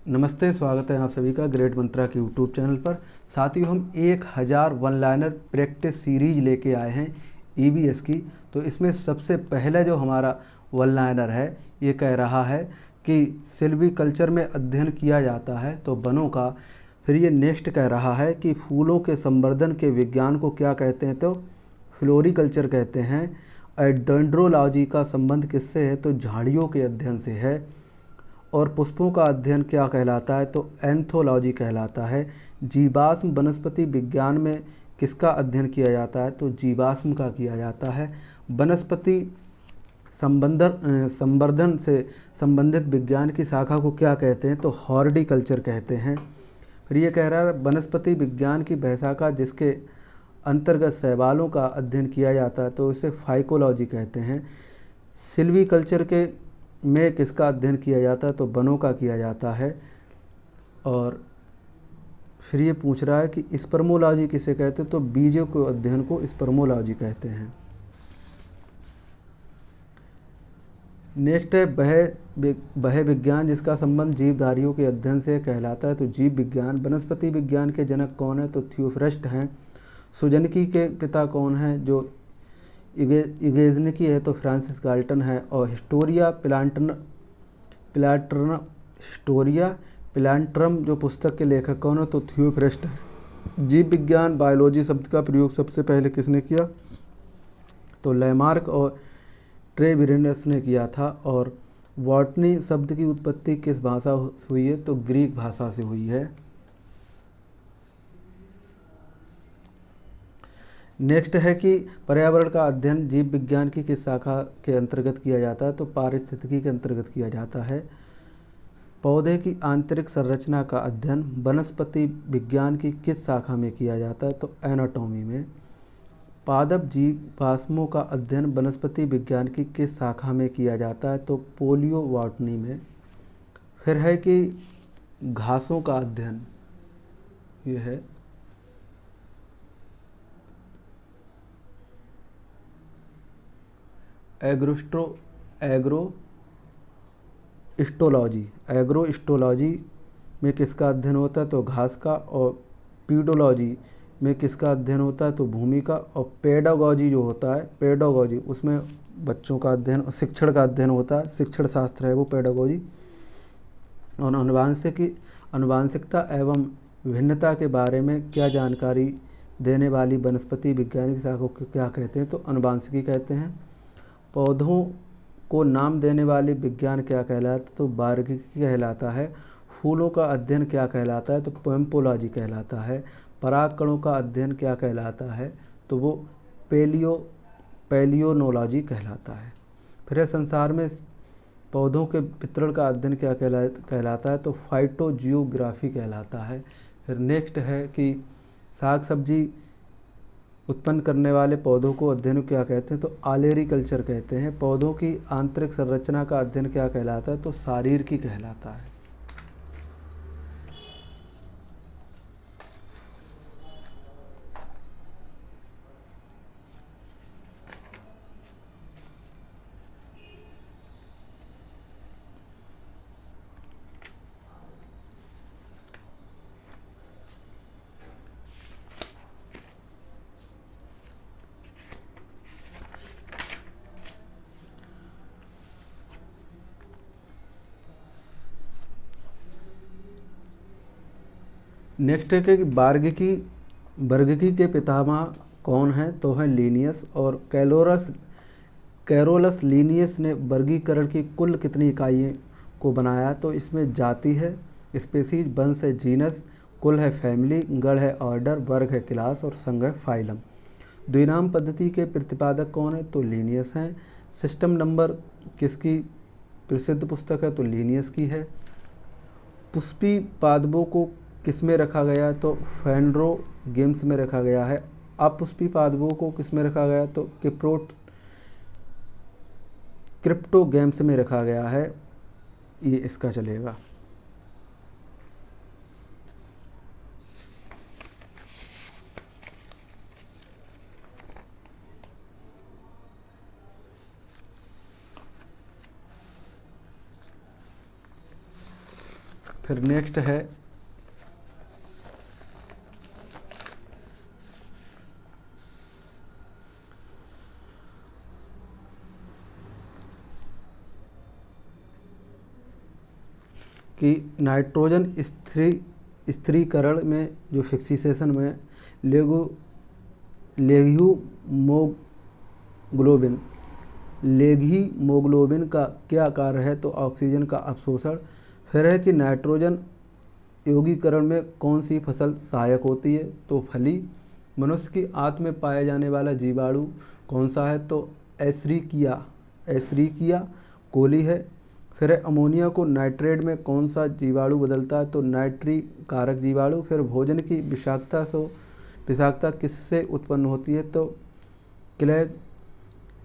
नमस्ते, स्वागत है आप सभी का ग्रेट मंत्रा के यूट्यूब चैनल पर। साथियों, हम 1000 वन लाइनर प्रैक्टिस सीरीज लेके आए हैं ईवीएस की। तो इसमें सबसे पहला जो हमारा वन लाइनर है, ये कह रहा है कि सिल्वीकल्चर में अध्ययन किया जाता है तो वनों का। फिर ये नेक्स्ट कह रहा है कि फूलों के संवर्धन के विज्ञान को क्या कहते हैं, तो फ्लोरिकल्चर कहते हैं। डेंड्रोलॉजी का संबंध किससे है, तो झाड़ियों के अध्ययन से है। और पुष्पों का अध्ययन क्या कहलाता है, तो एंथोलॉजी कहलाता है। जीवाश्म वनस्पति विज्ञान में किसका अध्ययन किया जाता है, तो जीवाश्म का किया जाता है। वनस्पति संवर्धन से संबंधित विज्ञान की शाखा को क्या कहते हैं, तो हॉर्टिकल्चर कहते हैं। फिर ये कह रहा है वनस्पति विज्ञान की वह शाखा जिसके अंतर्गत शैवालों का अध्ययन किया जाता है तो इसे फाइकोलॉजी कहते हैं। सिल्वीकल्चर के में किसका अध्ययन किया जाता है, तो वनों का किया जाता है। और फिर ये पूछ रहा है कि स्पर्मोलॉजी किसे कहते हैं, तो बीजों के अध्ययन को स्पर्मोलॉजी कहते हैं। नेक्स्ट है वह विज्ञान जिसका संबंध जीवधारियों के अध्ययन से कहलाता है, तो जीव विज्ञान। वनस्पति विज्ञान के जनक कौन है, तो थियोफ्रस्ट हैं। सुजनकी के पिता कौन हैं, जो इगेजनिकी है तो फ्रांसिस गाल्टन है। और हिस्टोरिया प्लांटरम जो पुस्तक के लेखक कौन है, तो थियोफ्रस्ट है। जीव विज्ञान बायोलॉजी शब्द का प्रयोग सबसे पहले किसने किया, तो लैमार्क और ट्रेविरनस ने किया था। और बॉटनी शब्द की उत्पत्ति किस भाषा हुई है, तो ग्रीक भाषा से हुई है। नेक्स्ट है कि पर्यावरण का अध्ययन जीव विज्ञान की किस शाखा के अंतर्गत किया जाता है, तो पारिस्थितिकी के अंतर्गत किया जाता है। पौधे की आंतरिक संरचना का अध्ययन वनस्पति विज्ञान की किस शाखा में किया जाता है, तो एनाटॉमी में। पादप जीवाश्मों का अध्ययन वनस्पति विज्ञान की किस शाखा में किया जाता है, तो पोलियोबॉटनी में। फिर है कि घासों का अध्ययन, ये है एग्रोस्टोलॉजी में किसका अध्ययन होता है, तो घास का। और पीडोलॉजी में किसका अध्ययन होता है, तो भूमि का। और पेडागॉजी जो होता है, पेडागॉजी उसमें बच्चों का अध्ययन, शिक्षण का अध्ययन होता है, शिक्षण शास्त्र है वो पेडागॉजी। और आनुवांशिकता एवं भिन्नता के बारे में क्या जानकारी देने वाली वनस्पति वैज्ञानिक शाखा को क्या कहते हैं, तो आनुवांशिकी कहते हैं। पौधों को नाम देने वाली विज्ञान क्या कहलाता है, तो बार्गिकी कहलाता है। फूलों का अध्ययन क्या कहलाता है, तो पोएम्पोलॉजी कहलाता है। परागकणों का अध्ययन क्या कहलाता है, तो वो पैलियोनोलॉजी कहलाता है। फिर संसार में पौधों के वितरण का अध्ययन क्या कहलाता है, तो फाइटोजियोग्राफी कहलाता है। फिर नेक्स्ट है कि साग सब्जी उत्पन्न करने वाले पौधों को अध्ययन क्या कहते हैं, तो आलेरीकल्चर कहते हैं। पौधों की आंतरिक संरचना का अध्ययन क्या कहलाता है, तो शारीरकी कहलाता है। नेक्स्ट है कि वर्गिकी के पितामह कौन हैं, तो है लीनियस। और कैरोलस लीनियस ने वर्गीकरण की कुल कितनी इकाइयों को बनाया, तो इसमें जाति है स्पेसीज, वंश है जीनस, कुल है फैमिली, गण है ऑर्डर, वर्ग है क्लास और संघ है फाइलम। द्विनाम पद्धति के प्रतिपादक कौन है, तो लीनियस हैं। सिस्टम नंबर किसकी प्रसिद्ध पुस्तक है, तो लीनियस की है। पुष्पी पादपों को किस में रखा गया है, तो फेंड्रो गेम्स में रखा गया है। अपुष्पी पादपों को किस में रखा गया, तो क्रिप्टो गेम्स में रखा गया है। ये इसका चलेगा। फिर नेक्स्ट है कि नाइट्रोजन स्थिरीकरण में जो फिक्सीसेशन में लेगहीमोग्लोबिन का क्या कार्य है, तो ऑक्सीजन का अवशोषण। फिर है कि नाइट्रोजन यौगीकरण में कौन सी फसल सहायक होती है, तो फली। मनुष्य की आंत में पाया जाने वाला जीवाणु कौन सा है, तो एस्चरिचिया कोली है। फिर है अमोनिया को नाइट्रेट में कौन सा जीवाणु बदलता है, तो नाइट्री कारक जीवाणु। फिर भोजन की विषाक्तता किससे उत्पन्न होती है, तो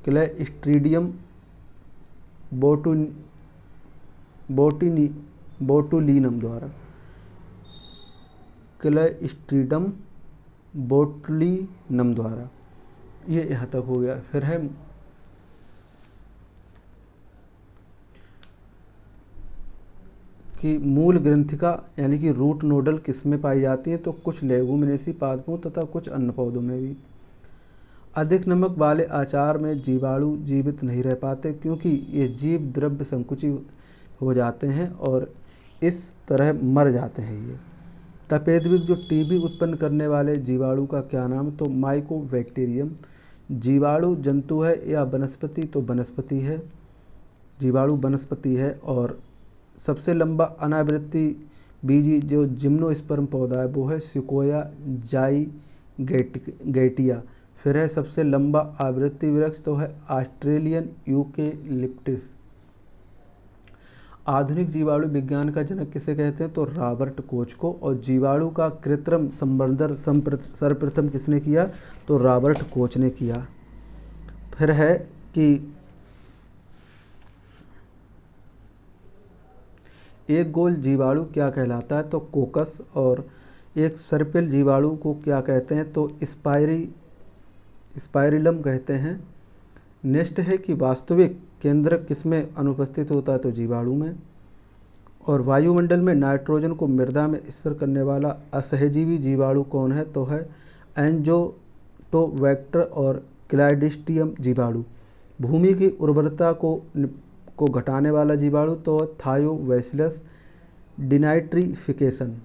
क्लेस्ट्रीडियम बोटुलिनम द्वारा। क्लेस्ट्रीडियम बोटुलिनम द्वारा। ये यहाँ तक हो गया। फिर है कि मूल ग्रंथिका यानी कि रूट नोडल किसमें पाई जाती है, तो कुछ लेगुमिनेसी पादपों तथा कुछ अन्य पौधों में भी। अधिक नमक वाले आचार में जीवाणु जीवित नहीं रह पाते क्योंकि ये जीव द्रव्य संकुचित हो जाते हैं और इस तरह मर जाते हैं। ये तपेदिक जो टीबी उत्पन्न करने वाले जीवाणु का क्या नाम, तो माइकोबैक्टीरियम। जीवाणु जंतु है या वनस्पति, तो वनस्पति है, जीवाणु वनस्पति है। और सबसे लंबा अनावृत्ति बीजी जो जिम्नोस्पर्म पौधा है वो है सिकोया जाइगैटिया। फिर है सबसे लंबा आवृत्ति वृक्ष, तो है ऑस्ट्रेलियन यूकेलिप्टस। आधुनिक जीवाणु विज्ञान का जनक किसे कहते हैं, तो रॉबर्ट कोच को। और जीवाणु का कृत्रिम संवर्धन सर्वप्रथम किसने किया, तो रॉबर्ट कोच ने किया। फिर है कि एक गोल जीवाणु क्या कहलाता है, तो कोकस। और एक सर्पिल जीवाणु को क्या कहते हैं, तो स्पाइरिलम कहते हैं। नेक्स्ट है कि वास्तविक केंद्रक किसमें अनुपस्थित होता है, तो जीवाणु में। और वायुमंडल में नाइट्रोजन को मृदा में स्थिर करने वाला असहजीवी जीवाणु कौन है, तो है एंजोटोबैक्टर और क्लाइस्ट्रिडियम जीवाणु। भूमि की उर्वरता को घटाने वाला जीवाणु, तो थायोबैसिलस डिनाइट्रिफिकेशन।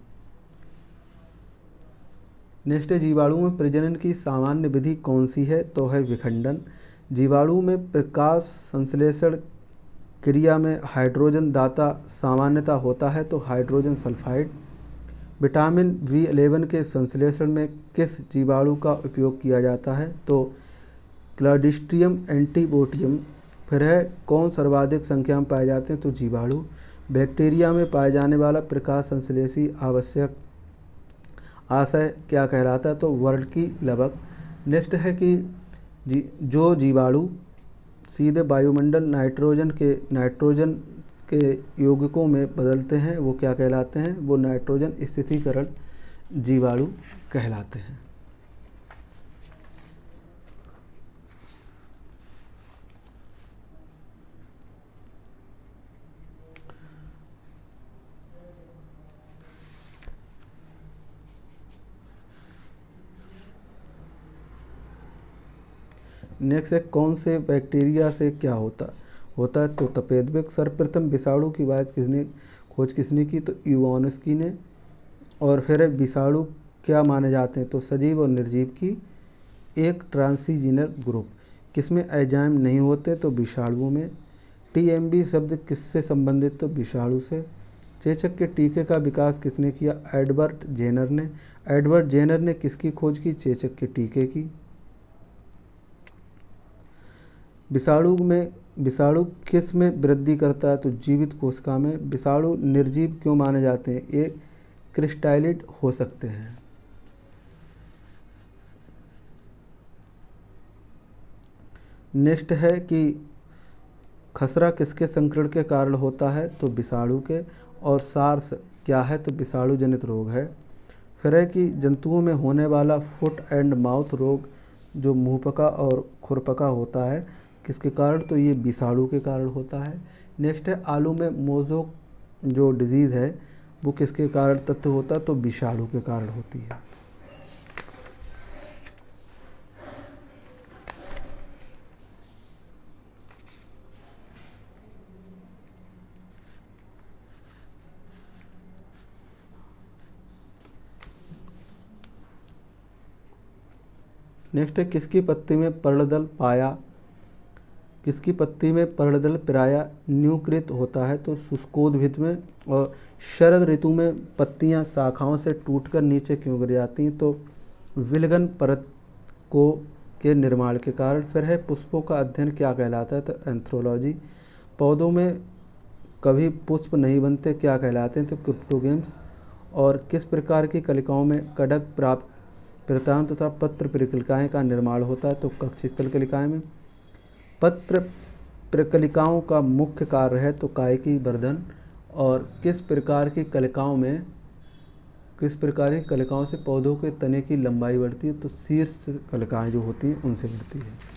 नेक्स्ट है जीवाणु में प्रजनन की सामान्य विधि कौन सी है, तो है विखंडन। जीवाणु में प्रकाश संश्लेषण क्रिया में हाइड्रोजन दाता सामान्यता होता है, तो हाइड्रोजन सल्फाइड। विटामिन B11 के संश्लेषण में किस जीवाणु का उपयोग किया जाता है, तो क्लॉस्ट्रिडियम एंटीबोटियम। फिर है कौन सर्वाधिक संख्या में पाए जाते हैं, तो जीवाणु। बैक्टीरिया में पाए जाने वाला प्रकाश संश्लेषी आवश्यक आशय क्या कहलाता है, तो वर्णकी लवक। नेक्स्ट है कि जो जीवाणु सीधे वायुमंडल नाइट्रोजन के यौगिकों में बदलते हैं वो क्या कहलाते हैं, वो नाइट्रोजन स्थिरीकरण जीवाणु कहलाते हैं। नेक्स्ट है कौन से बैक्टीरिया से क्या होता है, तो तपेदिक। सर्वप्रथम विषाणु की खोज किसने की, तो इवानोस्की ने। और फिर विषाणु क्या माने जाते हैं, तो सजीव और निर्जीव की एक ट्रांसिजीनर ग्रुप। किसमें एंजाइम नहीं होते, तो विषाणुओं में। TMB शब्द किससे संबंधित, तो विषाणु से। चेचक के टीके का विकास किसने किया, एडवर्ड जेनर ने। एडवर्ड जेनर ने किसकी खोज की, चेचक के टीके की। विषाणु किस में वृद्धि करता है, तो जीवित कोशिका में। विषाणु निर्जीव क्यों माने जाते हैं, ये क्रिस्टैलिड हो सकते हैं। नेक्स्ट है कि खसरा किसके संक्रमण के कारण होता है, तो विषाणु के। और सार्स क्या है, तो विषाणु जनित रोग है। फिर है कि जंतुओं में होने वाला फुट एंड माउथ रोग जो मुंहपका और खुरपका होता है किसके कारण, तो ये विषाणु के कारण होता है। नेक्स्ट है आलू में मोज़ेक जो डिजीज़ है वो किसके कारण तथ्य होता है, तो विषाणु के कारण होती है। नेक्स्ट है किसकी पत्ती में पर्णदल पाया, किसकी पत्ती में पर्णदल प्रायः न्यूकृत होता है, तो शुष्कोद्भिद में। और शरद ऋतु में पत्तियां शाखाओं से टूटकर नीचे क्यों गिर जाती हैं, तो विलगन परत को के निर्माण के कारण। फिर है पुष्पों का अध्ययन क्या कहलाता है, तो एंथ्रोलॉजी। पौधों में कभी पुष्प नहीं बनते क्या कहलाते हैं, तो क्रिप्टोगेम्स। और किस प्रकार की कलिकाओं में कड़क प्राप्त प्रतान तथा पत्र प्रकलिकाएँ का निर्माण होता है, तो कक्षस्थल कलिकाएँ में। पत्र प्रकलिकाओं का मुख्य कार्य है, तो कायिकी वर्धन। और किस प्रकार की कलिकाओं से पौधों के तने की लंबाई बढ़ती है, तो शीर्ष कलिकाएँ जो होती हैं उनसे बढ़ती है।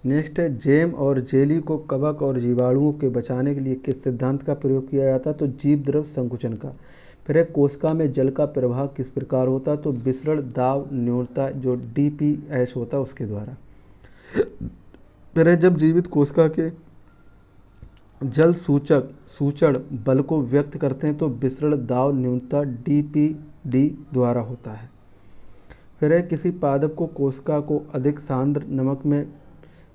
नेक्स्ट है जेम और जेली को कवक और जीवाणुओं के बचाने के लिए किस सिद्धांत का प्रयोग किया जाता है, तो जीव द्रव संकुचन का। फिर है कोशिका में जल का प्रवाह किस प्रकार होता है, तो विसरण दाब न्यूनता जो DPH होता है उसके द्वारा। फिर है जब जीवित कोशिका के जल सूचन बल को व्यक्त करते हैं, तो विसरण दाब न्यूनता DPD द्वारा होता है। फिर है किसी पादप को कोशिका को अधिक सांद्र नमक में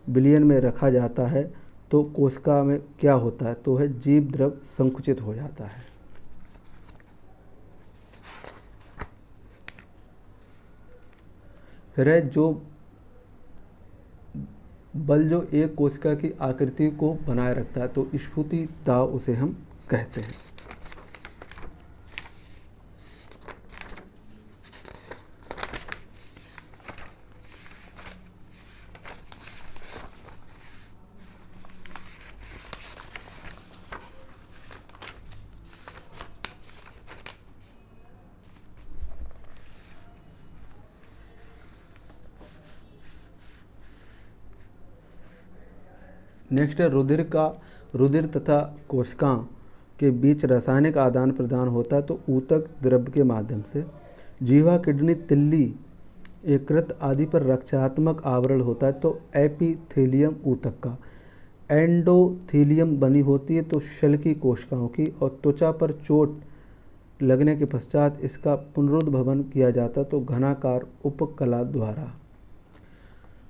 विलयन में रखा जाता है, तो कोशिका में क्या होता है, तो है जीव द्रव संकुचित हो जाता है। फिर है जो बल जो एक कोशिका की आकृति को बनाए रखता है, तो स्फूर्ति दाब उसे हम कहते हैं। नेक्स्ट है रुधिर तथा कोशिका के बीच रासायनिक आदान प्रदान होता है, तो ऊतक द्रव्य के माध्यम से। जीवा, किडनी, तिल्ली, यकृत आदि पर रक्षात्मक आवरण होता है, तो एपिथेलियम ऊतक का। एंडोथेलियम बनी होती है तो शल की कोशिकाओं की। और त्वचा पर चोट लगने के पश्चात इसका पुनरुद्भवन किया जाता तो घनाकार उपकला द्वारा।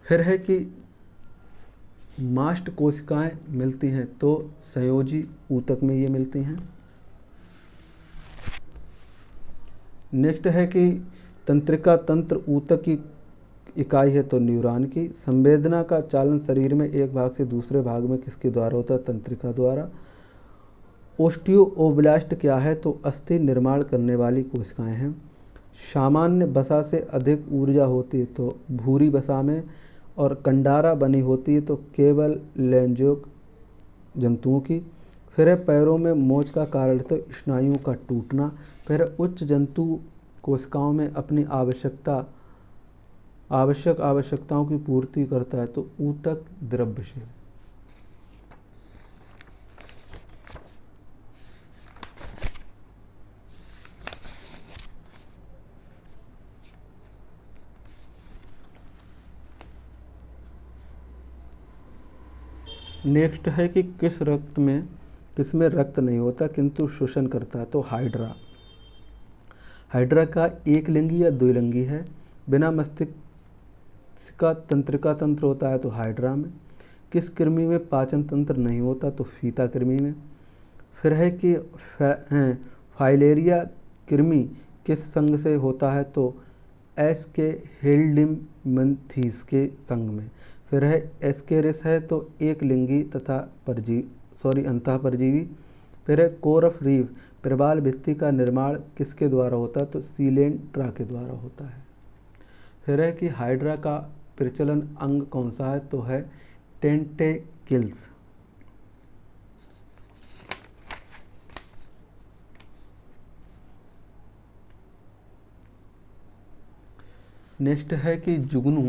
फिर है कि मास्ट कोशिकाएं मिलती हैं, तो संयोजी ऊतक में ये मिलती हैं। नेक्स्ट है कि तंत्रिका तंत्र ऊतक की इकाई है, तो न्यूरॉन की। संवेदना का चालन शरीर में एक भाग से दूसरे भाग में किसके द्वारा होता है, तंत्रिका द्वारा। ओस्टियोब्लास्ट क्या है, तो अस्थि निर्माण करने वाली कोशिकाएं हैं। सामान्य वसा से अधिक ऊर्जा होती है, तो भूरी वसा में। और कंडारा बनी होती है, तो केवल लेंजोक जंतुओं की। फिर है पैरों में मोच का कारण, तो स्नायुओं का टूटना। फिर उच्च जंतु कोशिकाओं में अपनी आवश्यक आवश्यकताओं की पूर्ति करता है, तो ऊतक द्रव्य से। नेक्स्ट है कि किसमें रक्त नहीं होता किंतु शोषण करता है, तो हाइड्रा का एक लिंगी या द्विलिंगी है। बिना मस्तिष्क का तंत्रिका तंत्र होता है, तो हाइड्रा में। किस कृमि में पाचन तंत्र नहीं होता, तो फीता कृमि में। फिर है कि फाइलेरिया कृमि किस संघ से होता है, तो एस्केरिडीमैंथीस के संघ में। फिर है एस्केरिस है, तो एक लिंगी तथा अंतः परजीवी। फिर है कोरफ रीफ प्रबाल भित्ति का निर्माण किसके द्वारा होता है, तो सीलेंट्रा के द्वारा होता है। फिर है कि हाइड्रा का प्रचलन अंग कौन सा है, तो है किल्स। नेक्स्ट है कि जुगनू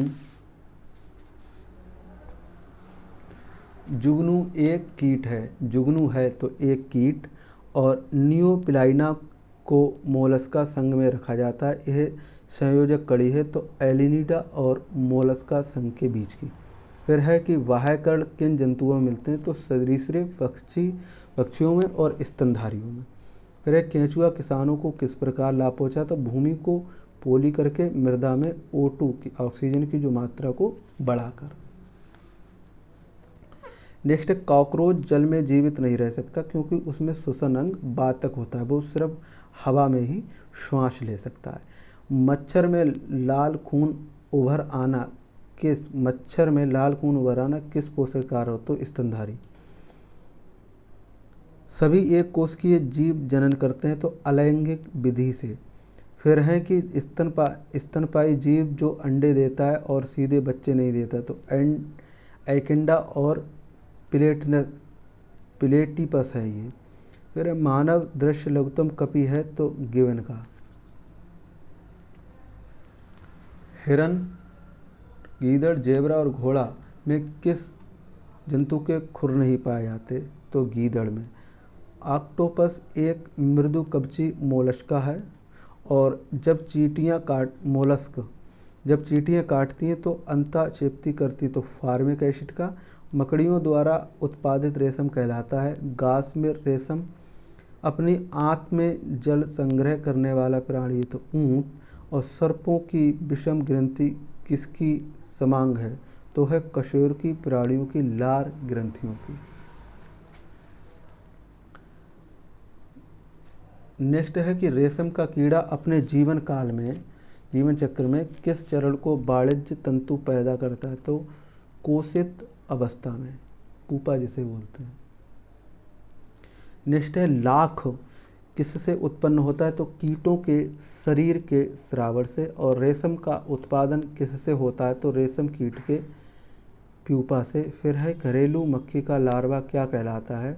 एक कीट है। जुगनू है तो एक कीट, और नियोपिलाइना को मोलस्का संघ में रखा जाता है। यह संयोजक कड़ी है तो एलिनिडा और मोलस्का संघ के बीच की। फिर है कि बाह्यकर्ण किन जंतुओं में मिलते हैं, तो सरीसृप पक्षियों में और स्तनधारियों में। फिर है केंचुआ किसानों को किस प्रकार लाभ पहुँचा, तो भूमि को पोली करके मृदा में O2 की ऑक्सीजन की जो मात्रा को बढ़ाकर। नेक्स्ट, कॉकरोच जल में जीवित नहीं रह सकता क्योंकि उसमें श्वसन अंग बातक होता है, वो सिर्फ हवा में ही श्वास ले सकता है। मच्छर में लाल खून उभर आना किस पोषण कार्य हो, तो स्तनधारी। सभी एक कोशिकीय जीव जनन करते हैं तो अलैंगिक विधि से। फिर है कि स्तनपायी जीव जो अंडे देता है और सीधे बच्चे नहीं देता, तो एकिंडा और प्लेटिपस है ये। फिर मानव दृश्य लघुत्तम कपि है तो गिवन का। हिरन, गीदड़, जेबरा और घोड़ा में किस जंतु के खुर नहीं पाए जाते, तो गीदड़ में। ऑक्टोपस एक मृदु कवची मोलस्का है, और जब चींटियां काटती हैं तो अंता चेपती करती, तो फार्मिक एसिड का। मकड़ियों द्वारा उत्पादित रेशम कहलाता है घास में रेशम। अपनी आंत में जल संग्रह करने वाला प्राणी तो ऊंट, और सर्पों की विषम ग्रंथि किसकी समांग है, तो है कशेरुकी प्राणियों की लार ग्रंथियों की। नेक्स्ट है कि रेशम का कीड़ा अपने जीवन चक्र में किस चरण को वाणिज्य तंतु पैदा करता है, तो कोशित अवस्था में, पुपा जिसे बोलते हैं। नेक्स्ट है लाख किससे उत्पन्न होता है, तो कीटों के शरीर के श्रावण से। और रेशम का उत्पादन किससे होता है, तो रेशम कीट के प्यूपा से। फिर है घरेलू मक्खी का लार्वा क्या कहलाता है,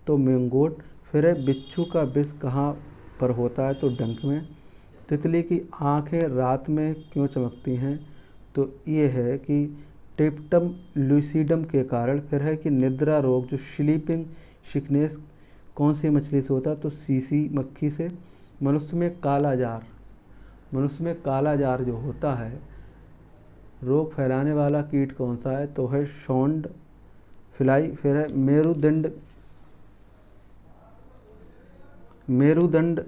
तो मैंगोट। फिर है बिच्छू का विष कहाँ पर होता है, तो डंक में। तितली की आँखें रात में क्यों चमकती हैं, तो ये है कि टेप्टम लुसिडम के कारण। फिर है कि निद्रा रोग जो स्लीपिंग सिकनेस कौन सी मछली से होता है, तो सीसी मक्खी से। मनुष्य में काला जार जो होता है, रोग फैलाने वाला कीट कौन सा है, तो है सौंड फ्लाई। फिर है मेरुदंड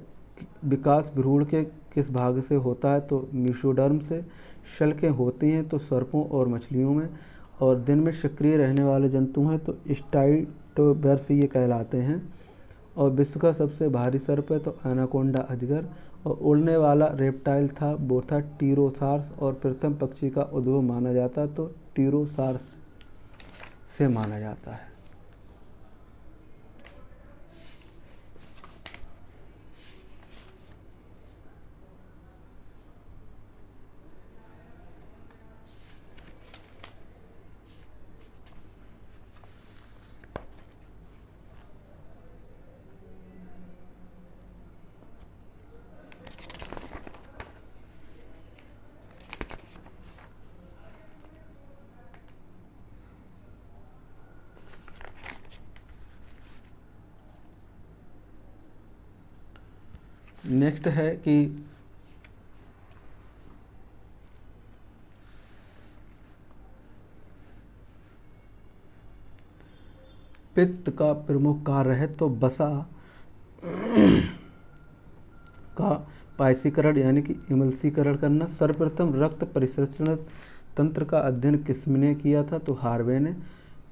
विकास भ्रूण के किस भाग से होता है, तो मीसोडर्म से। शल्कें होती हैं तो सर्पों और मछलियों में, और दिन में सक्रिय रहने वाले जंतु हैं तो स्टाइटोबर्स ये कहलाते हैं। और विश्व का सबसे भारी सर्प है तो एनाकोंडा अजगर। और उड़ने वाला रेप्टाइल वो था टीरोसार्स। और प्रथम पक्षी का उद्भव माना जाता है तो टीरोसार्स से माना जाता है। नेक्स्ट है कि पित्त का प्रमुख कार्य है तो वसा का पायसीकरण यानी कि इमल्सीकरण करना। सर्वप्रथम रक्त परिसंचरण तंत्र का अध्ययन किसने किया था, तो हार्वे ने।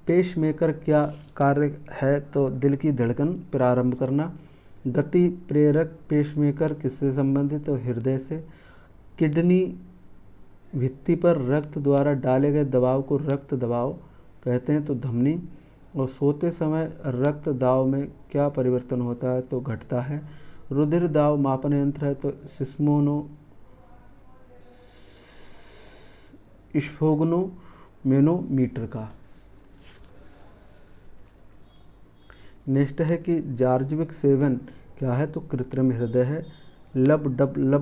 पेसमेकर क्या कार्य है, तो दिल की धड़कन प्रारंभ करना। गति प्रेरक पेसमेकर किससे संबंधित, तो हृदय से। किडनी भित्ति पर रक्त द्वारा डाले गए दबाव को रक्त दबाव कहते हैं, तो धमनी। और सोते समय रक्त दाब में क्या परिवर्तन होता है, तो घटता है। रुधिर दाब मापन यंत्र है तो स्फोग्नोमेनोमीटर का। नेक्स्ट है कि जार्जविक 7 क्या है, तो कृत्रिम हृदय है। लब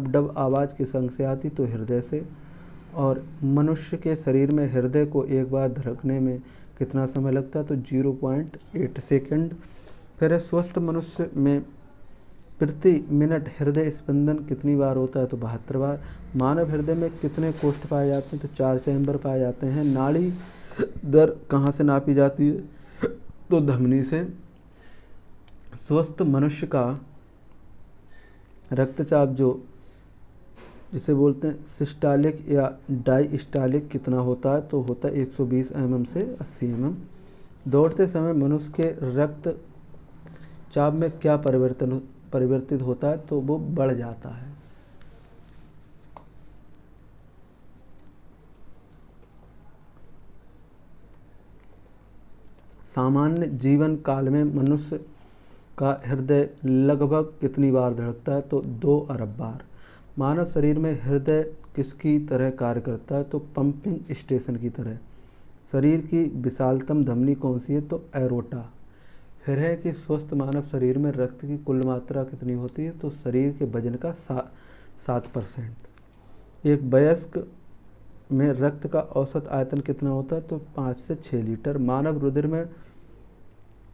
डब आवाज़ किस अंग से आती, तो हृदय से। और मनुष्य के शरीर में हृदय को एक बार धड़कने में कितना समय लगता है, तो 0.8 सेकंड। फिर है स्वस्थ मनुष्य में प्रति मिनट हृदय स्पंदन कितनी बार होता है, तो 72 बार। मानव हृदय में कितने कोष्ठ पाए जाते हैं, तो 4 चैम्बर पाए जाते हैं। नाड़ी दर कहाँ से नापी जाती है, तो धमनी से। स्वस्थ मनुष्य का रक्तचाप जो जिसे बोलते हैं सिस्टालिक या डायस्टालिक कितना होता है, तो होता है 120 mm से 80 mm। दौड़ते समय मनुष्य के रक्तचाप में क्या परिवर्तित होता है, तो वो बढ़ जाता है। सामान्य जीवन काल में मनुष्य का हृदय लगभग कितनी बार धड़कता है, तो 2 अरब बार। मानव शरीर में हृदय किसकी तरह कार्य करता है, तो पंपिंग स्टेशन की तरह। शरीर की विशालतम धमनी कौन सी है, तो एरोटा। फिर है कि स्वस्थ मानव शरीर में रक्त की कुल मात्रा कितनी होती है, तो शरीर के वजन का 7%। एक वयस्क में रक्त का औसत आयतन कितना होता है, तो 5 से 6 लीटर। मानव रुधिर में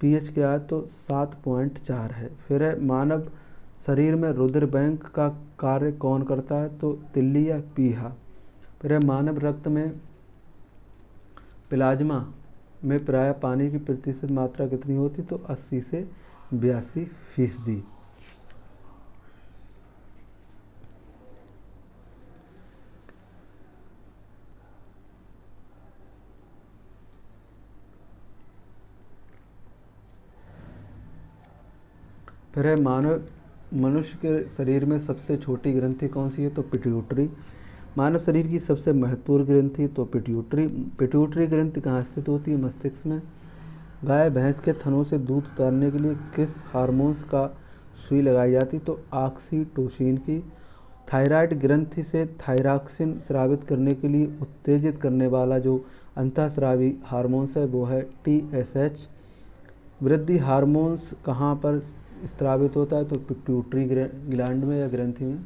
pH क्या है, तो 7.4 है। फिर है मानव शरीर में रुधिर बैंक का कार्य कौन करता है, तो तिल्ली या पीहा। फिर है मानव रक्त में प्लाज्मा में प्राय पानी की प्रतिशत मात्रा कितनी होती, तो 80 से 82%। फिर है मनुष्य के शरीर में सबसे छोटी ग्रंथि कौन सी है, तो पिट्यूटरी। मानव शरीर की सबसे महत्वपूर्ण ग्रंथि, तो पिट्यूटरी ग्रंथि कहाँ स्थित होती है, मस्तिष्क में। गाय भैंस के थनों से दूध उतारने के लिए किस हार्मोन्स का सुई लगाई जाती, तो ऑक्सीटोसिन की। थायराइड ग्रंथि से थायरॉक्सिन स्रावित करने के लिए उत्तेजित करने वाला जो अंतःस्रावी हार्मोन्स है वो है TSH। वृद्धि हार्मोन्स कहाँ पर स्रावित होता है, तो पिट्यूटरी ग्लैंड में या ग्रंथि में।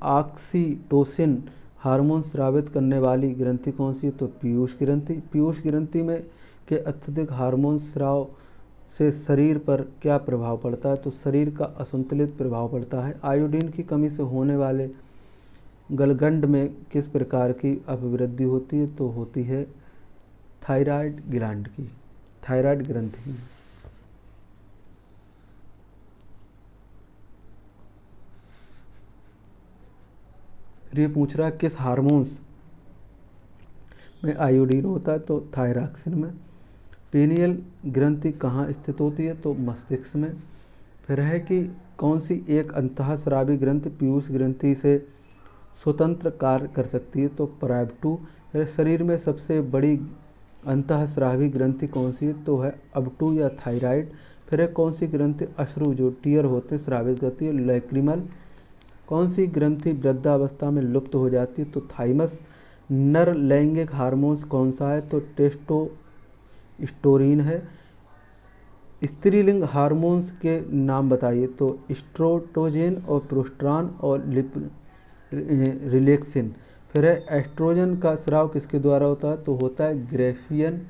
ऑक्सीटोसिन हार्मोन स्रावित करने वाली ग्रंथि कौन सी है, तो पीयूष ग्रंथि। पीयूष ग्रंथि में के अत्यधिक हार्मोन स्राव से शरीर पर क्या प्रभाव पड़ता है, तो शरीर का असंतुलित प्रभाव पड़ता है। आयोडीन की कमी से होने वाले गलगंड में किस प्रकार की अभिवृद्धि होती है, तो होती है थायराइड ग्लैंड की, थायराइड ग्रंथि में। ये पूछ रहा है किस हार्मोन्स में आयोडीन होता है, तो थायरॉक्सिन में। पीनियल ग्रंथि कहाँ स्थित होती है, तो मस्तिष्क में। फिर है कि कौन सी एक अंतःस्रावी ग्रंथि पीयूष ग्रंथि से स्वतंत्र कार्य कर सकती है, तो पराइब2। फिर शरीर में सबसे बड़ी अंतःस्रावी ग्रंथि कौन सी है, तो है अब2 या थायराइड। फिर है कौन सी ग्रंथि अश्रु जो टीयर होते स्रावित करती है, लैक्रिमल। कौन सी ग्रंथि वृद्धावस्था में लुप्त हो जाती है, तो थाइमस। नर लैंगिक हार्मोन्स कौन सा है, तो टेस्टोस्टेरोन है। स्त्रीलिंग हार्मोन्स के नाम बताइए, तो एस्ट्रोजन और प्रोस्ट्रान और रिलैक्सिन। फिर है एस्ट्रोजन का स्राव किसके द्वारा होता है, तो होता है ग्रेफियन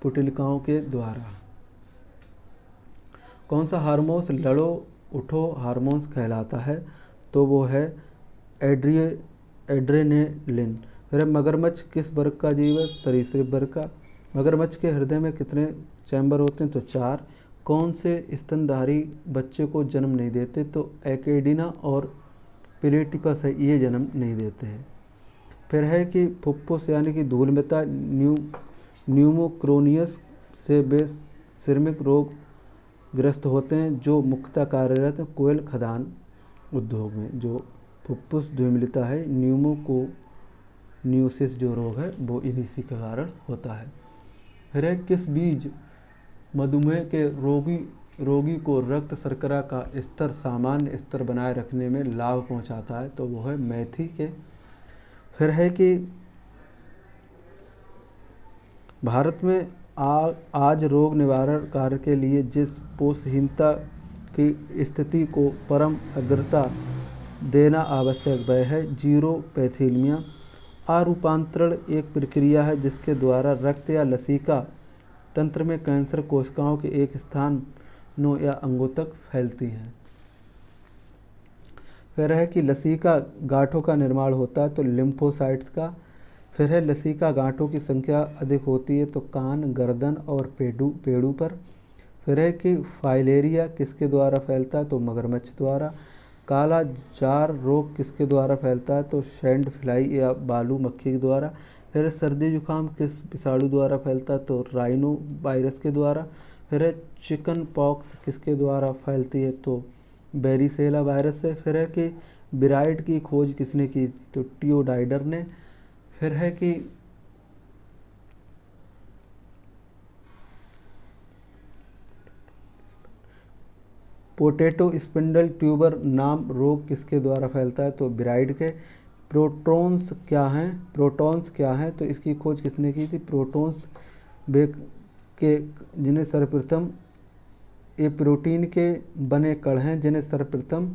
पुतलिकाओं के द्वारा। कौन सा हार्मोन्स लड़ो उठो हार्मोन्स कहलाता है, तो वो है एड्रेनालिन। फिर मगरमच्छ किस वर्ग का जीव है, सरीसृप वर्ग का। मगरमच्छ के हृदय में कितने चैम्बर होते हैं, तो 4। कौन से स्तनधारी बच्चे को जन्म नहीं देते, तो एकेडिना और प्लेटिपस है, ये जन्म नहीं देते हैं। फिर है कि फुफ्फुस यानी कि धूल मिता न्यूमोक्रोनियस से वे श्रमिक रोग ग्रस्त होते हैं जो मुख्यतः कार्यरत हैं कोयल खदान उद्योग में। जो फुफ्फुस धूमिलता है, न्यूमोकोनियोसिस जो रोग है वो इसी के कारण होता है। फिर है किस बीज मधुमेह के रोगी को रक्त शर्करा का स्तर सामान्य स्तर बनाए रखने में लाभ पहुंचाता है, तो वो है मेथी के। फिर है कि भारत में आज रोग निवारण कार्य के लिए जिस पोषहीनता की स्थिति को परम अग्रता देना आवश्यक वह है जीरोपैथीमिया। आरूपांतरण एक प्रक्रिया है जिसके द्वारा रक्त या लसिका तंत्र में कैंसर कोशिकाओं के एक स्थानों या अंगों तक फैलती हैं। फिर है कि लसिका गांठों का निर्माण होता है तो लिम्फोसाइट्स का। फिर है लसिका गांठों की संख्या अधिक होती है तो कान, गर्दन और पेड़ों पर। फिर है कि फाइलेरिया किसके द्वारा फैलता है तो मगरमच्छ द्वारा। काला जार रोग किसके द्वारा फैलता है तो सैंड फ्लाई या बालू मक्खी के द्वारा। फिर सर्दी जुकाम किस विषाणु द्वारा फैलता है तो राइनो वायरस के द्वारा। फिर है चिकन पॉक्स किसके द्वारा फैलती है तो बेरिसेला वायरस से। फिर है कि बिराइड की खोज किसने की तो टियोडाइडर ने। फिर है कि पोटैटो स्पिंडल ट्यूबर नाम रोग किसके द्वारा फैलता है तो बिराइड के। प्रोटॉन्स क्या हैं तो इसकी खोज किसने की थी प्रोटॉन्स के जिन्हें सर्वप्रथम ये प्रोटीन के बने कण हैं जिन्हें सर्वप्रथम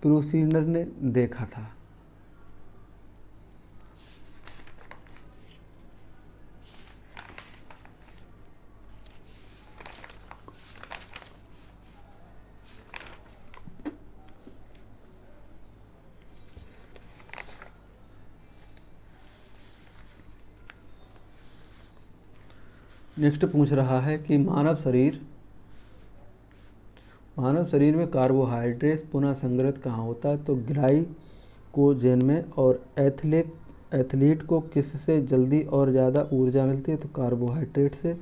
प्रूसिनर ने देखा था। नेक्स्ट पूछ रहा है कि मानव शरीर में कार्बोहाइड्रेट पुनः संग्रहित कहाँ होता है तो ग्लाइकोजेन में। और एथलीट को किससे जल्दी और ज़्यादा ऊर्जा मिलती है तो कार्बोहाइड्रेट से।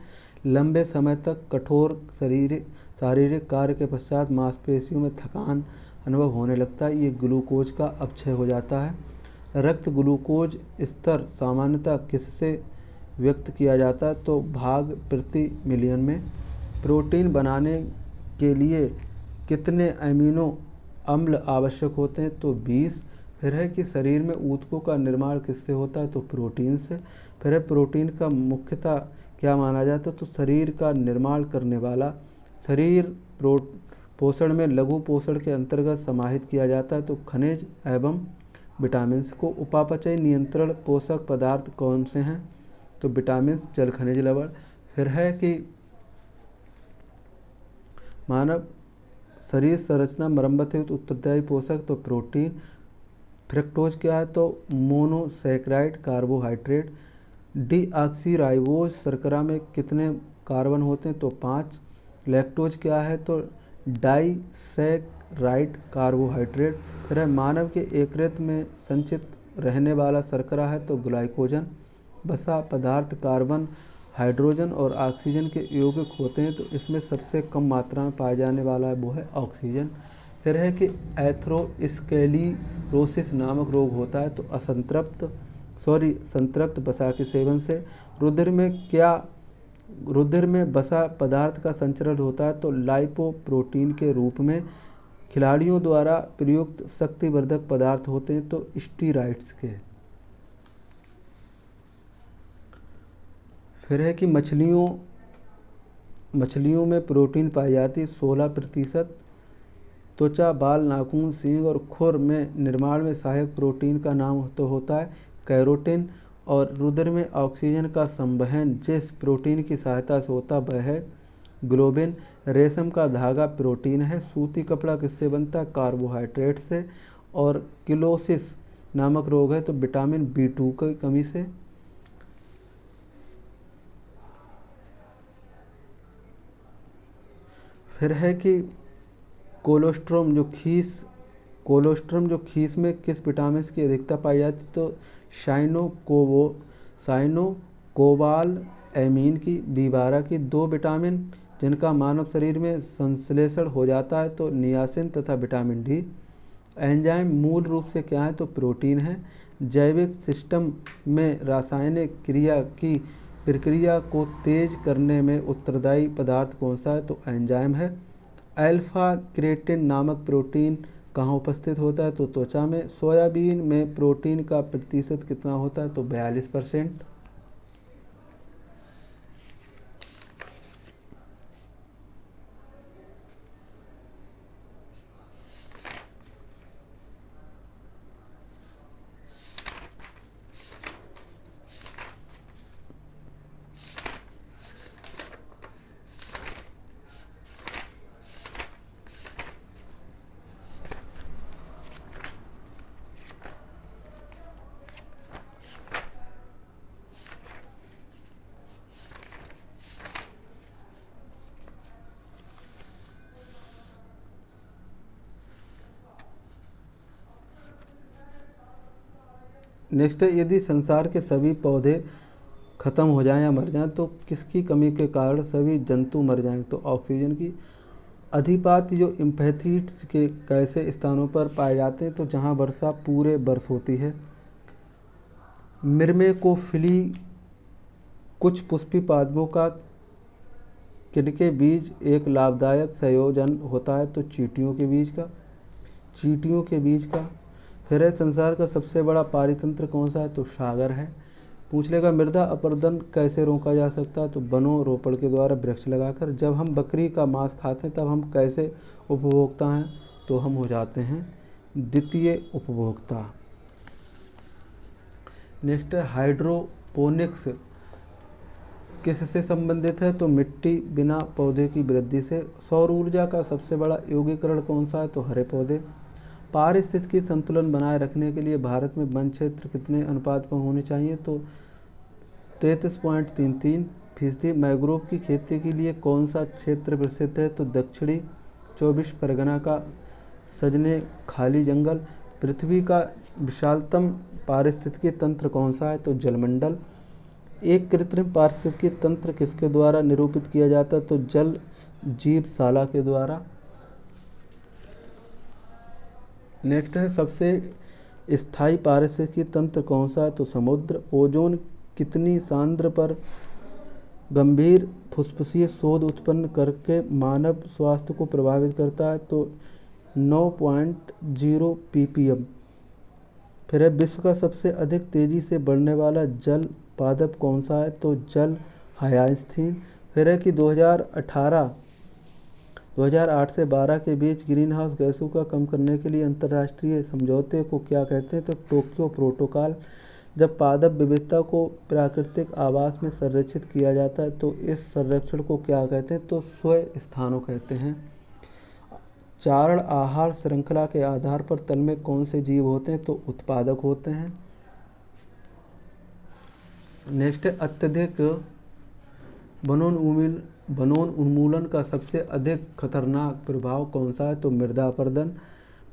लंबे समय तक कठोर शारीरिक कार्य के पश्चात मांसपेशियों में थकान अनुभव होने लगता है, ये ग्लूकोज का अपक्षय हो जाता है। रक्त ग्लूकोज स्तर सामान्यतः किससे व्यक्त किया जाता है तो भाग प्रति मिलियन में। प्रोटीन बनाने के लिए कितने अमीनो अम्ल आवश्यक होते हैं तो 20। फिर है कि शरीर में ऊतकों का निर्माण किससे होता है तो प्रोटीन से। फिर है प्रोटीन का मुख्यतः क्या माना जाता है तो शरीर का निर्माण करने वाला। शरीर पोषण में लघु पोषण के अंतर्गत समाहित किया जाता है तो खनिज एवं विटामिन को। उपापचय नियंत्रण पोषक पदार्थ कौन से हैं तो विटामिन, जल, खनिज, लवण। फिर है कि मानव शरीर संरचना मरम्मत हेतु उत्तरदायी पोषक तो प्रोटीन। फ्रक्टोज क्या है तो मोनोसैकेराइड कार्बोहाइड्रेट। डीऑक्सीराइबोज शर्करा में कितने कार्बन होते हैं तो 5। लैक्टोज क्या है तो डाइसैकेराइड कार्बोहाइड्रेट। फिर है मानव के यकृत में संचित रहने वाला शर्करा है तो ग्लाइकोजन। वसा पदार्थ कार्बन, हाइड्रोजन और ऑक्सीजन के यौगिक होते हैं तो इसमें सबसे कम मात्रा में पाया जाने वाला है वो है ऑक्सीजन। फिर है कि एथेरोस्क्लेरोसिस नामक रोग होता है तो संतृप्त वसा के सेवन से। रुधिर में वसा पदार्थ का संचरण होता है तो लाइपोप्रोटीन के रूप में। खिलाड़ियों द्वारा प्रयुक्त शक्तिवर्धक पदार्थ होते हैं तो स्टीरॉयड्स के। फिर है कि मछलियों में प्रोटीन पाई जाती है 16%। त्वचा, बाल, नाखून, सींग और खुर में निर्माण में सहायक प्रोटीन का नाम तो होता है कैरोटीन। और रुधिर में ऑक्सीजन का संवहन जिस प्रोटीन की सहायता से होता वह है ग्लोबिन। रेशम का धागा प्रोटीन है। सूती कपड़ा किससे बनता है कार्बोहाइड्रेट से। और किलोसिस नामक रोग है तो विटामिन B2 की कमी से। फिर है कि कोलोस्ट्रम जो खीस में किस विटामिन की अधिकता पाई जाती है तो साइनोकोबालामीन की, B12 की। 2 विटामिन जिनका मानव शरीर में संश्लेषण हो जाता है तो नियासिन तथा विटामिन D। एंजाइम मूल रूप से क्या है तो प्रोटीन है। जैविक सिस्टम में रासायनिक क्रिया की प्रक्रिया को तेज करने में उत्तरदायी पदार्थ कौन सा है तो एंजाइम है। अल्फा क्रेटिन नामक प्रोटीन कहाँ उपस्थित होता है तो त्वचा में। सोयाबीन में प्रोटीन का प्रतिशत कितना होता है तो 42%। नेक्स्ट है, यदि संसार के सभी पौधे खत्म हो जाएं या मर जाएं तो किसकी कमी के कारण सभी जंतु मर जाएं? तो ऑक्सीजन की। अधिपात जो इम्फैथीट्स के कैसे स्थानों पर पाए जाते हैं? तो जहां वर्षा पूरे बरस होती है। मिर्मेकोफिली कुछ पुष्पी पादपों का किनके बीज एक लाभदायक संयोजन होता है? तो चींटियों के बीज का। चींटियों के बीज का। फिर है, संसार का सबसे बड़ा पारितंत्र कौन सा है? तो सागर है। पूछ लेगा, मृदा अपरदन कैसे रोका जा सकता है? तो वनों रोपण के द्वारा, वृक्ष लगाकर। जब हम बकरी का मांस खाते हैं तब हम कैसे उपभोक्ता हैं? तो हम हो जाते हैं द्वितीय उपभोक्ता। नेक्स्ट है, हाइड्रोपोनिक्स किससे संबंधित है? तो मिट्टी बिना पौधे की वृद्धि से। सौर ऊर्जा का सबसे बड़ा यौगिकरण कौन सा है? तो हरे पौधे। पारिस्थितिकी संतुलन बनाए रखने के लिए भारत में वन क्षेत्र कितने अनुपात में होने चाहिए? तो 33.33%। मैंग्रोव की खेती के लिए कौन सा क्षेत्र प्रसिद्ध है? तो दक्षिणी 24 परगना का सजने खाली जंगल। पृथ्वी का विशालतम पारिस्थितिकी तंत्र कौन सा है? तो जलमंडल। एक कृत्रिम पारिस्थितिकी तंत्र किसके द्वारा निरूपित किया जाता है? तो जल जीवशाला के द्वारा। नेक्स्ट है, सबसे स्थायी पारिस्थितिकी तंत्र कौन सा है? तो समुद्र। ओजोन कितनी सांद्र पर गंभीर फुस्फुसीय शोध उत्पन्न करके मानव स्वास्थ्य को प्रभावित करता है? तो 9.0 ppm। फिर है, विश्व का सबसे अधिक तेजी से बढ़ने वाला जल पादप कौन सा है? तो जल हायास्थीन। फिर है कि 2008 से 12 के बीच ग्रीन हाउस गैसों का कम करने के लिए अंतर्राष्ट्रीय समझौते को क्या कहते हैं? तो टोक्यो प्रोटोकॉल। जब पादप विविधता को प्राकृतिक आवास में संरक्षित किया जाता है तो इस संरक्षण को क्या कहते हैं? तो स्वय स्थानों कहते हैं। चारण आहार श्रृंखला के आधार पर तल में कौन से जीव होते हैं? तो उत्पादक होते हैं। नेक्स्ट है, अत्यधिक वनोन्मूलन का सबसे अधिक खतरनाक प्रभाव कौन सा है? तो मृदा अपरदन।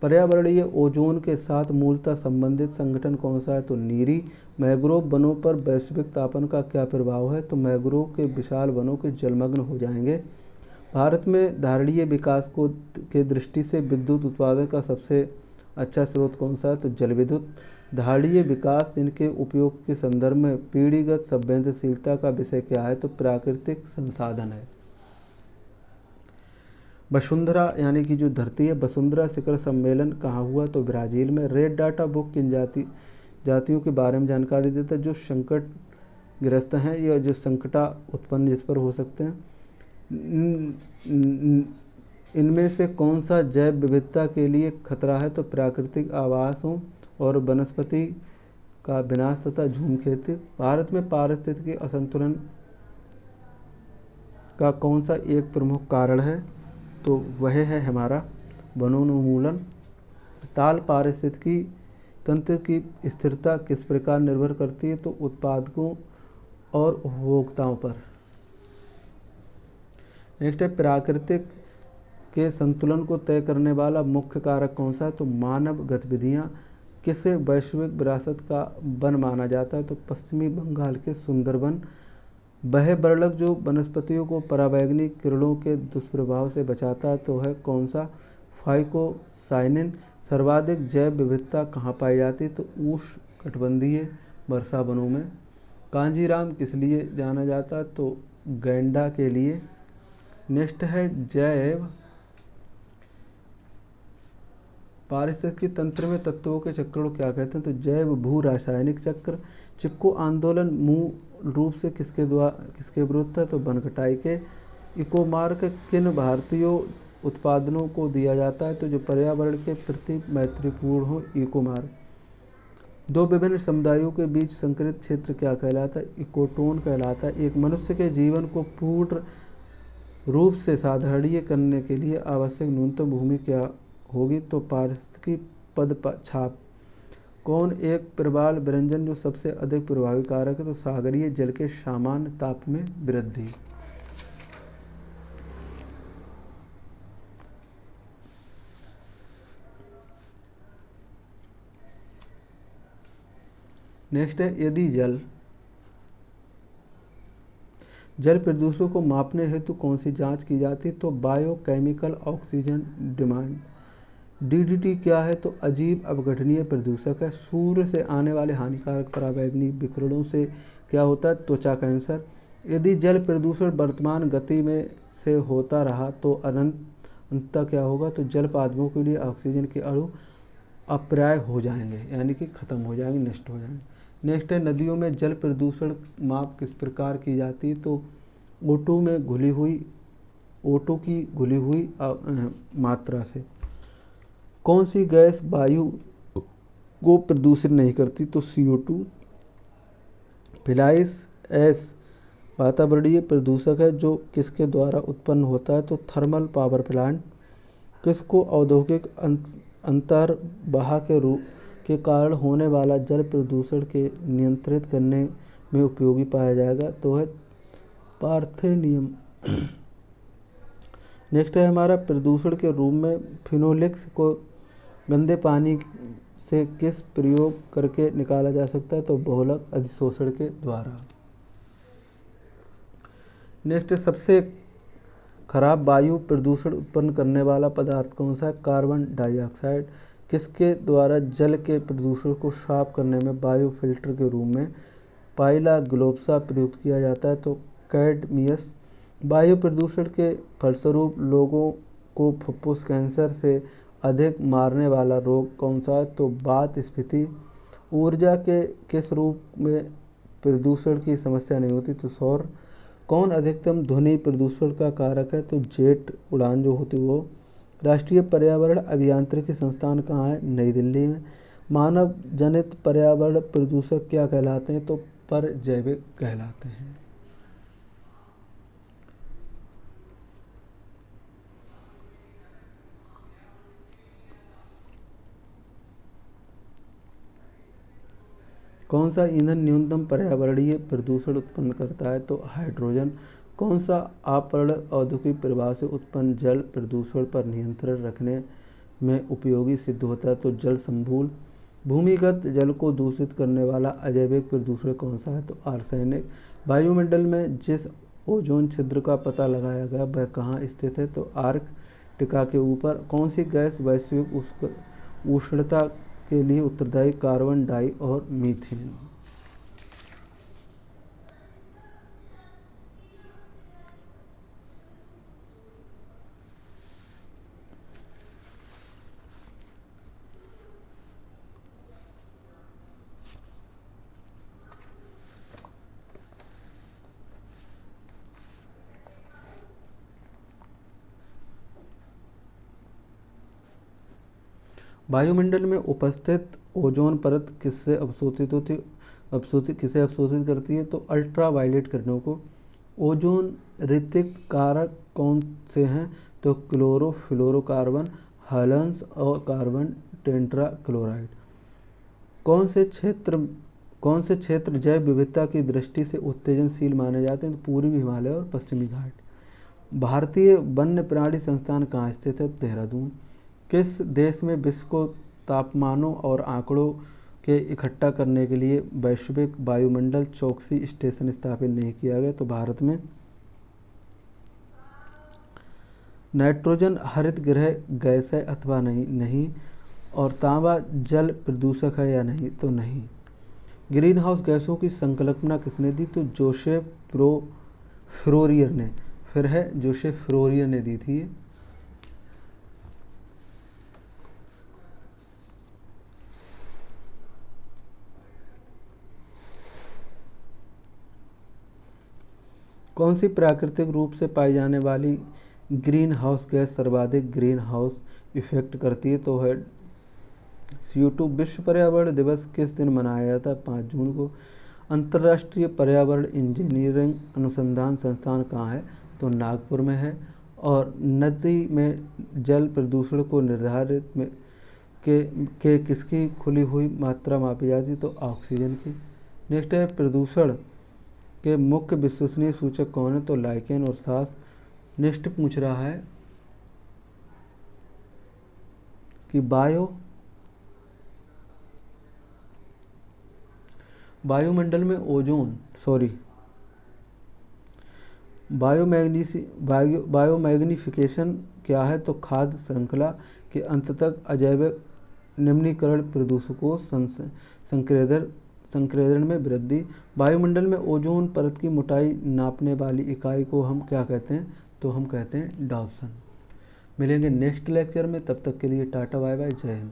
पर्यावरणीय ओजोन के साथ मूलतः संबंधित संगठन कौन सा है? तो नीरी। मैंग्रोव वनों पर वैश्विक तापन का क्या प्रभाव है? तो मैंग्रोव के विशाल वनों के जलमग्न हो जाएंगे। भारत में धारणीय विकास को के दृष्टि से विद्युत उत्पादन का सबसे अच्छा स्रोत कौन सा है? तो जल विद्युत। धारणीय विकास इनके उपयोग के संदर्भ में पीढ़ीगत संवेदनशीलता का विषय क्या है? तो प्राकृतिक संसाधन है। वसुंधरा यानी कि जो धरती है, वसुंधरा शिखर सम्मेलन कहाँ हुआ? तो ब्राज़ील में। रेड डाटा बुक किन जातियों के बारे में जानकारी देता है? जो संकटग्रस्त हैं या जो संकटा उत्पन्न जिस पर हो सकते हैं। इनमें से कौन सा जैव विविधता के लिए खतरा है? तो प्राकृतिक आवासों और वनस्पति का विनाश तथा झूम खेती। भारत में पारिस्थितिकी असंतुलन का कौन सा एक प्रमुख कारण है? तो वह है हमारा वनोन्मूलन। ताल पारिस्थितिकी तंत्र की स्थिरता किस प्रकार निर्भर करती है? तो उत्पादकों और उपभोक्ताओं पर। नेक्स्ट है, प्राकृतिक के संतुलन को तय करने वाला मुख्य कारक कौन सा है? तो मानव गतिविधियाँ। किसे वैश्विक विरासत का वन माना जाता है? तो पश्चिमी बंगाल के सुंदरबन। वह वर्णक जो वनस्पतियों को पराबैंगनी किरणों के दुष्प्रभाव से बचाता है तो है कौन सा? फाइकोसाइनिन। सर्वाधिक जैव विविधता कहाँ पाई जाती है? तो उष्णकटिबंधीय वर्षा वनों में। कांजीराम किस लिए जाना जाता है? तो गैंडा के लिए। नेक्स्ट है, जैव पारिस्थितिकी तंत्र में तत्वों के चक्र को क्या कहते हैं? तो जैव भू रासायनिक चक्र। चिपको आंदोलन मूल रूप से किसके विरुद्ध है? तो वन कटाई के। इकोमार्क किन भारतीय उत्पादनों को दिया जाता है? तो जो पर्यावरण के प्रति मैत्रीपूर्ण हो, इकोमार्क। दो विभिन्न समुदायों के बीच संकरित क्षेत्र क्या कहलाता है? इकोटोन कहलाता है। एक मनुष्य के जीवन को पूर्ण रूप से साधारणीय करने के लिए आवश्यक न्यूनतम भूमि क्या होगी? तो पारिस्थितिकी पद छाप। कौन एक प्रबल व्यंजन जो सबसे अधिक प्रभावी कारक है? तो सागरीय जल के सामान्य ताप में वृद्धि। नेक्स्ट है, यदि जल प्रदूषण को मापने हेतु कौन सी जांच की जाती है? तो बायोकेमिकल ऑक्सीजन डिमांड। डीडीटी क्या है? तो अजीब अपघटनीय प्रदूषक है। सूर्य से आने वाले हानिकारक पराबैंगनी विकिरणों से क्या होता है? त्वचा कैंसर। यदि जल प्रदूषण वर्तमान गति में से होता रहा तो अंततः क्या होगा? तो जल पादपों के लिए ऑक्सीजन के अणु अप्राप्य हो जाएंगे, यानी कि खत्म हो जाएंगे, नष्ट हो जाएंगे। नेक्स्ट है, नदियों में जल प्रदूषण माप किस प्रकार की जाती है? तो O2 की घुली हुई मात्रा से। कौन सी गैस वायु को प्रदूषित नहीं करती? तो CO2। फिलाइस एस वातावरणीय प्रदूषक है जो किसके द्वारा उत्पन्न होता है? तो थर्मल पावर प्लांट। किसको औद्योगिक अंतर्वाह के कारण होने वाला जल प्रदूषण के नियंत्रित करने में उपयोगी पाया जाएगा? तो है पार्थेनियम। नेक्स्ट है हमारा, प्रदूषण के रूप में फिनोलिक्स को गंदे पानी से किस प्रयोग करके निकाला जा सकता है? तो बहुलक अधिशोषण के द्वारा। नेक्स्ट, सबसे खराब वायु प्रदूषण उत्पन्न करने वाला पदार्थ कौन सा है? Carbon dioxide. किसके द्वारा जल के प्रदूषण को साफ करने में बायो फिल्टर के रूप में पाइला ग्लोब्सा प्रयुक्त किया जाता है? तो कैडमियस। वायु प्रदूषण के फलस्वरूप लोगों को फुफ्फुस कैंसर से अधिक मारने वाला रोग कौन सा है? तो वात स्फीति। ऊर्जा के किस रूप में प्रदूषण की समस्या नहीं होती? तो सौर। कौन अधिकतम ध्वनि प्रदूषण का कारक है? तो जेट उड़ान जो होती है वो। राष्ट्रीय पर्यावरण अभियांत्रिकी संस्थान कहाँ है? नई दिल्ली में। मानव जनित पर्यावरण प्रदूषक क्या कहलाते हैं? तो परजैविक कहलाते हैं। कौन सा ईंधन न्यूनतम पर्यावरणीय प्रदूषण उत्पन्न करता है? तो हाइड्रोजन। कौन सा अपर्ण औद्योगिक प्रभाव से उत्पन्न जल प्रदूषण पर नियंत्रण रखने में उपयोगी सिद्ध होता है? तो जल संभूल। भूमिगत जल को दूषित करने वाला अजैविक प्रदूषण कौन सा है? तो आर्सेनिक। वायुमंडल में जिस ओजोन छिद्र का पता लगाया गया वह कहाँ स्थित है? तो आर्कटिका के ऊपर। कौन सी गैस वैश्विक उष्णता के लिए उत्तरदायी? कार्बन डाई और मीथेन। वायुमंडल में उपस्थित ओजोन परत किससे अवशोषित होती किसे अवशोषित करती है? तो अल्ट्रावायलेट किरणों को। ओजोन रिक्तिक कारक कौन से हैं? तो क्लोरोफ्लोरोकार्बन, हैलोजन्स और कार्बन टेट्राक्लोराइड। कौन से क्षेत्र जैव विविधता की दृष्टि से उत्तेजनशील माने जाते हैं? तो पूर्वी हिमालय और पश्चिमी घाट। भारतीय वन्य प्राणी संस्थान कहाँ स्थित है? देहरादून। किस देश में विश्व को तापमानों और आंकड़ों के इकट्ठा करने के लिए वैश्विक वायुमंडल चौकसी स्टेशन स्थापित नहीं किया गया? तो भारत में। नाइट्रोजन हरित गृह गैस है अथवा नहीं। और तांबा जल प्रदूषक है या नहीं? तो नहीं। ग्रीन हाउस गैसों की संकल्पना किसने दी? तो जोसेफ फ्रोरियर ने। फिर है जोसेफ फ्रोरियर ने दी थी। कौन सी प्राकृतिक रूप से पाई जाने वाली ग्रीन हाउस गैस सर्वाधिक ग्रीन हाउस इफेक्ट करती है? तो है CO2। विश्व पर्यावरण दिवस किस दिन मनाया जाता है? 5 जून को। अंतर्राष्ट्रीय पर्यावरण इंजीनियरिंग अनुसंधान संस्थान कहाँ है? तो नागपुर में है। और नदी में जल प्रदूषण को निर्धारित में के किसकी खुली हुई मात्रा मापी जाती है? तो ऑक्सीजन की। नेक्स्ट है, प्रदूषण के मुख्य विश्वसनीय सूचक कौन है? तो लाइकेन और सास। नेक्स्ट पूछ रहा है कि वायुमंडल में ओजोन बायोमैग्नीफिकेशन क्या है? तो खाद्य श्रृंखला के अंत तक अजैविक निम्नीकरण, प्रदूषकों संकेंद्रण में वृद्धि। वायुमंडल में ओजोन परत की मोटाई नापने वाली इकाई को हम क्या कहते हैं? तो हम कहते हैं डॉप्सन। मिलेंगे नेक्स्ट लेक्चर में, तब तक के लिए टाटा बाय बाय, जय हिंद।